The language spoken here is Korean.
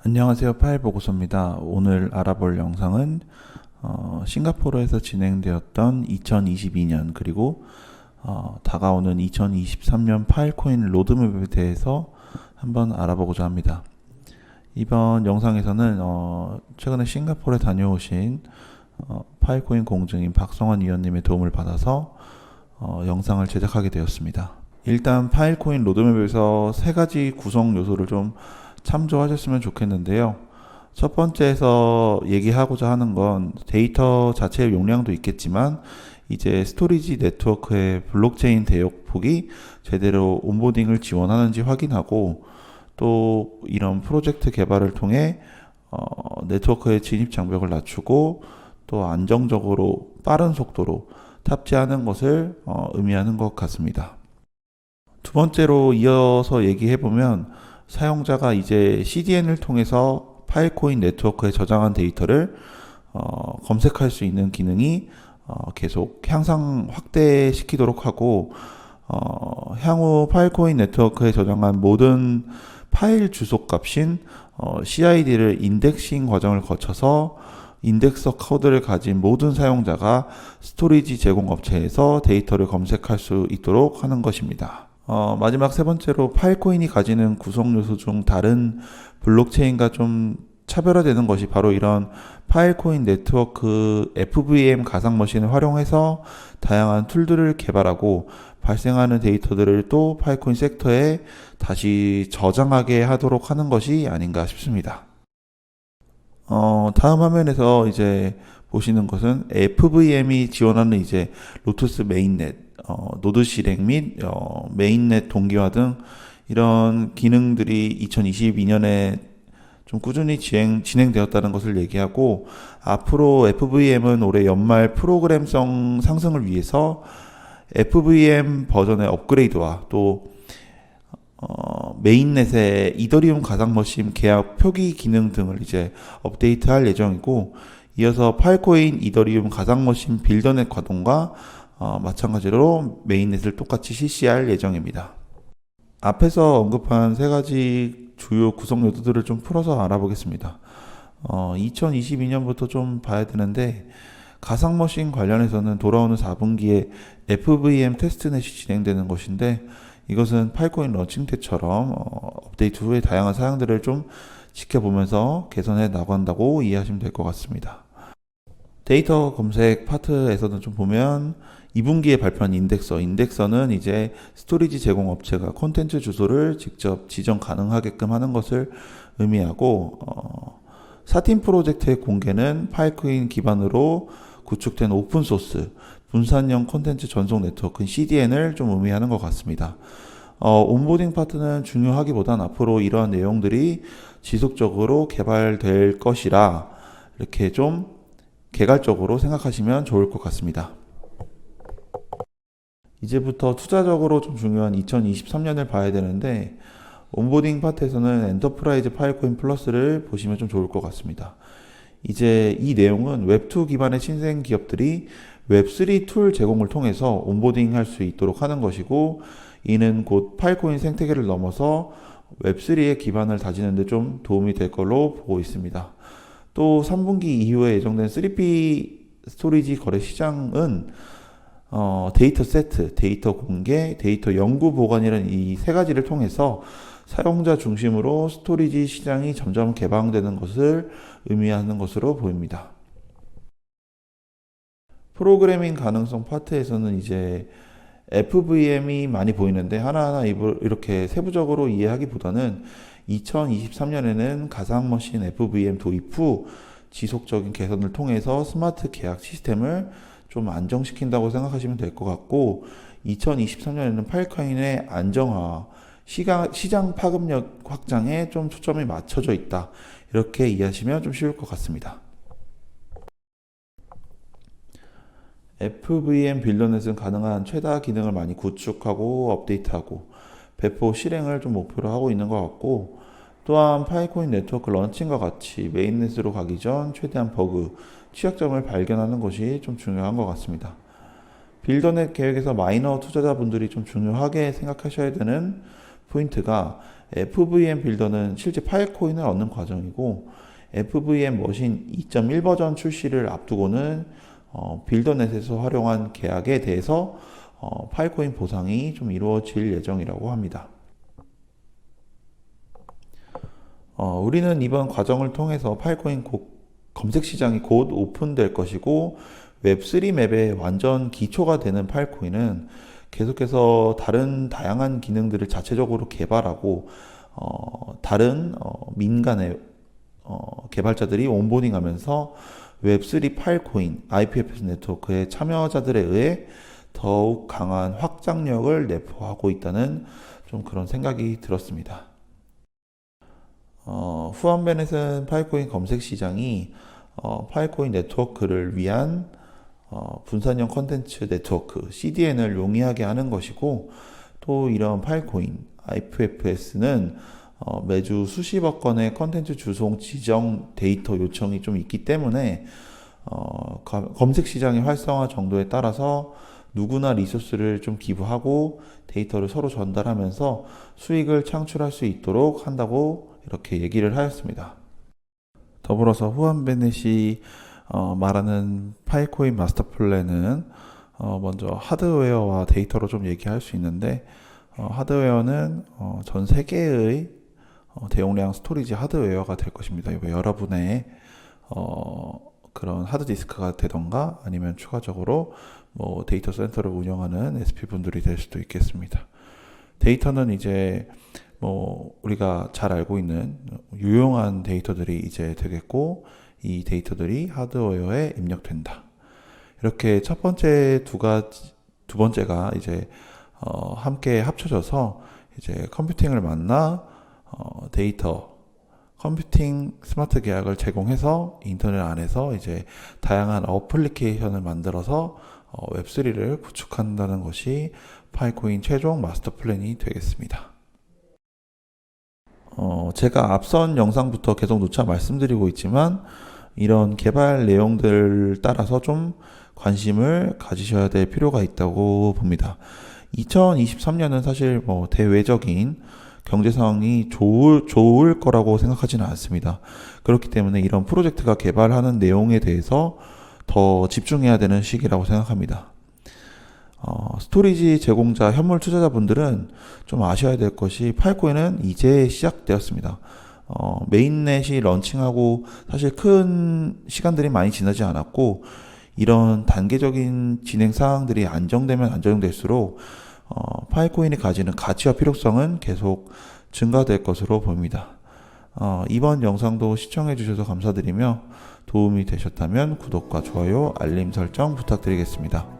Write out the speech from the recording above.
안녕하세요. 파일 보고서입니다. 오늘 알아볼 영상은 싱가포르에서 진행되었던 2022년 그리고 다가오는 2023년 파일코인 로드맵에 대해서 한번 알아보고자 합니다. 이번 영상에서는 최근에 싱가포르에 다녀오신 파일코인 공증인 박성환 위원님의 도움을 받아서 영상을 제작하게 되었습니다. 일단 파일코인 로드맵에서 세 가지 구성 요소를 좀 참조하셨으면 좋겠는데요. 첫 번째에서 얘기하고자 하는 건 데이터 자체의 용량도 있겠지만 이제 스토리지 네트워크의 블록체인 대역폭이 제대로 온보딩을 지원하는지 확인하고 또 이런 프로젝트 개발을 통해 네트워크의 진입 장벽을 낮추고 또 안정적으로 빠른 속도로 탑재하는 것을 의미하는 것 같습니다. 두 번째로 이어서 얘기해보면 사용자가 이제 CDN을 통해서 파일코인 네트워크에 저장한 데이터를 검색할 수 있는 기능이 계속 향상 확대시키도록 하고 향후 파일코인 네트워크에 저장한 모든 파일 주소 값인 CID를 인덱싱 과정을 거쳐서 인덱서 코드를 가진 모든 사용자가 스토리지 제공업체에서 데이터를 검색할 수 있도록 하는 것입니다. 마지막 세 번째로 파일코인이 가지는 구성 요소 중 다른 블록체인과 좀 차별화되는 것이 바로 이런 파일코인 네트워크 FVM 가상 머신을 활용해서 다양한 툴들을 개발하고 발생하는 데이터들을 또 파일코인 섹터에 다시 저장하게 하도록 하는 것이 아닌가 싶습니다. 다음 화면에서 이제 보시는 것은 FVM이 지원하는 이제 로투스 메인넷, 노드 실행 및 메인넷 동기화 등 이런 기능들이 2022년에 좀 꾸준히 진행되었다는 것을 얘기하고 앞으로 FVM은 올해 연말 프로그램성 상승을 위해서 FVM 버전의 업그레이드와 또 메인넷의 이더리움 가상 머신 계약 표기 기능 등을 이제 업데이트할 예정이고 이어서 파일코인 이더리움 가상 머신 빌더넷 가동과 마찬가지로 메인넷을 똑같이 실시할 예정입니다. 앞에서 언급한 세 가지 주요 구성 요소들을 좀 풀어서 알아보겠습니다. 2022년부터 좀 봐야 되는데 가상 머신 관련해서는 돌아오는 4분기에 FVM 테스트넷이 진행되는 것인데 이것은 파일코인 런칭 때처럼 업데이트 후에 다양한 사양들을 좀 지켜보면서 개선해 나간다고 이해하시면 될 것 같습니다. 데이터 검색 파트에서는 좀 보면 2분기에 발표한 인덱서는 이제 스토리지 제공 업체가 콘텐츠 주소를 직접 지정 가능하게끔 하는 것을 의미하고 사틴 프로젝트의 공개는 파일코인 기반으로 구축된 오픈소스 분산형 콘텐츠 전송 네트워크인 CDN을 좀 의미하는 것 같습니다. 온보딩 파트는 중요하기보단 앞으로 이러한 내용들이 지속적으로 개발될 것이라 이렇게 좀 개괄적으로 생각하시면 좋을 것 같습니다. 이제부터 투자적으로 좀 중요한 2023년을 봐야 되는데 온보딩 파트에서는 엔터프라이즈 파일코인 플러스를 보시면 좀 좋을 것 같습니다. 이제 이 내용은 웹2 기반의 신생 기업들이 웹3 툴 제공을 통해서 온보딩 할 수 있도록 하는 것이고 이는 곧 파일코인 생태계를 넘어서 웹3의 기반을 다지는 데 좀 도움이 될 걸로 보고 있습니다. 또 3분기 이후에 예정된 3P 스토리지 거래 시장은 데이터 세트, 데이터 공개, 데이터 연구 보관이라는 이 세 가지를 통해서 사용자 중심으로 스토리지 시장이 점점 개방되는 것을 의미하는 것으로 보입니다. 프로그래밍 가능성 파트에서는 이제 FVM이 많이 보이는데 하나하나 이렇게 세부적으로 이해하기보다는 2023년에는 가상머신 FVM 도입 후 지속적인 개선을 통해서 스마트 계약 시스템을 좀 안정시킨다고 생각하시면 될 것 같고 2023년에는 파일코인의 안정화, 시장 파급력 확장에 좀 초점이 맞춰져 있다. 이렇게 이해하시면 좀 쉬울 것 같습니다. FVM 빌더넷은 가능한 최다 기능을 많이 구축하고 업데이트하고 배포 실행을 좀 목표로 하고 있는 것 같고 또한 파일코인 네트워크 런칭과 같이 메인넷으로 가기 전 최대한 버그, 취약점을 발견하는 것이 좀 중요한 것 같습니다. 빌더넷 계획에서 마이너 투자자분들이 좀 중요하게 생각하셔야 되는 포인트가 FVM 빌더는 실제 파일코인을 얻는 과정이고, FVM 머신 2.1 버전 출시를 앞두고는 빌더넷에서 활용한 계약에 대해서 파일코인 보상이 좀 이루어질 예정이라고 합니다. 우리는 이번 과정을 통해서 파일코인 검색 시장이 곧 오픈될 것이고, 웹3 맵의 완전 기초가 되는 파일코인은 계속해서 다른 다양한 기능들을 자체적으로 개발하고, 다른 민간의 개발자들이 온보딩하면서 웹3 파일코인 IPFS 네트워크의 참여자들에 의해 더욱 강한 확장력을 내포하고 있다는 좀 그런 생각이 들었습니다. 후안벤넷은 파일코인 검색 시장이 파일코인 네트워크를 위한 분산형 컨텐츠 네트워크 CDN을 용이하게 하는 것이고, 또 이런 파일코인 IPFS는 매주 수십억 건의 컨텐츠 주송 지정 데이터 요청이 좀 있기 때문에 검색 시장의 활성화 정도에 따라서 누구나 리소스를 좀 기부하고 데이터를 서로 전달하면서 수익을 창출할 수 있도록 한다고 이렇게 얘기를 하였습니다. 더불어서 후안벤넷이 말하는 파일코인 마스터 플랜은 먼저 하드웨어와 데이터로 좀 얘기할 수 있는데, 하드웨어는 전 세계의 대용량 스토리지 하드웨어가 될 것입니다. 여러분의 그런 하드디스크가 되던가 아니면 추가적으로 뭐 데이터 센터를 운영하는 SP 분들이 될 수도 있겠습니다. 데이터는 이제 뭐 우리가 잘 알고 있는 유용한 데이터들이 이제 되겠고, 이 데이터들이 하드웨어에 입력된다. 이렇게 첫 번째 두 번째가 이제 함께 합쳐져서 이제 컴퓨팅을 만나 데이터 컴퓨팅 스마트 계약을 제공해서 인터넷 안에서 이제 다양한 어플리케이션을 만들어서 웹3를 구축한다는 것이 파일코인 최종 마스터 플랜이 되겠습니다. 제가 앞선 영상부터 계속 누차 말씀드리고 있지만, 이런 개발 내용들 따라서 좀 관심을 가지셔야 될 필요가 있다고 봅니다. 2023년은 사실 뭐 대외적인 경제 상황이 좋을 거라고 생각하지는 않습니다. 그렇기 때문에 이런 프로젝트가 개발하는 내용에 대해서 더 집중해야 되는 시기라고 생각합니다. 스토리지 제공자 현물 투자자분들은 좀 아셔야 될 것이, 파일코인은 이제 시작되었습니다. 메인넷이 런칭하고 사실 큰 시간들이 많이 지나지 않았고, 이런 단계적인 진행 사항들이 안정되면 안정될수록 파일코인이 가지는 가치와 필요성은 계속 증가될 것으로 보입니다. 이번 영상도 시청해 주셔서 감사드리며, 도움이 되셨다면 구독과 좋아요, 알림 설정 부탁드리겠습니다.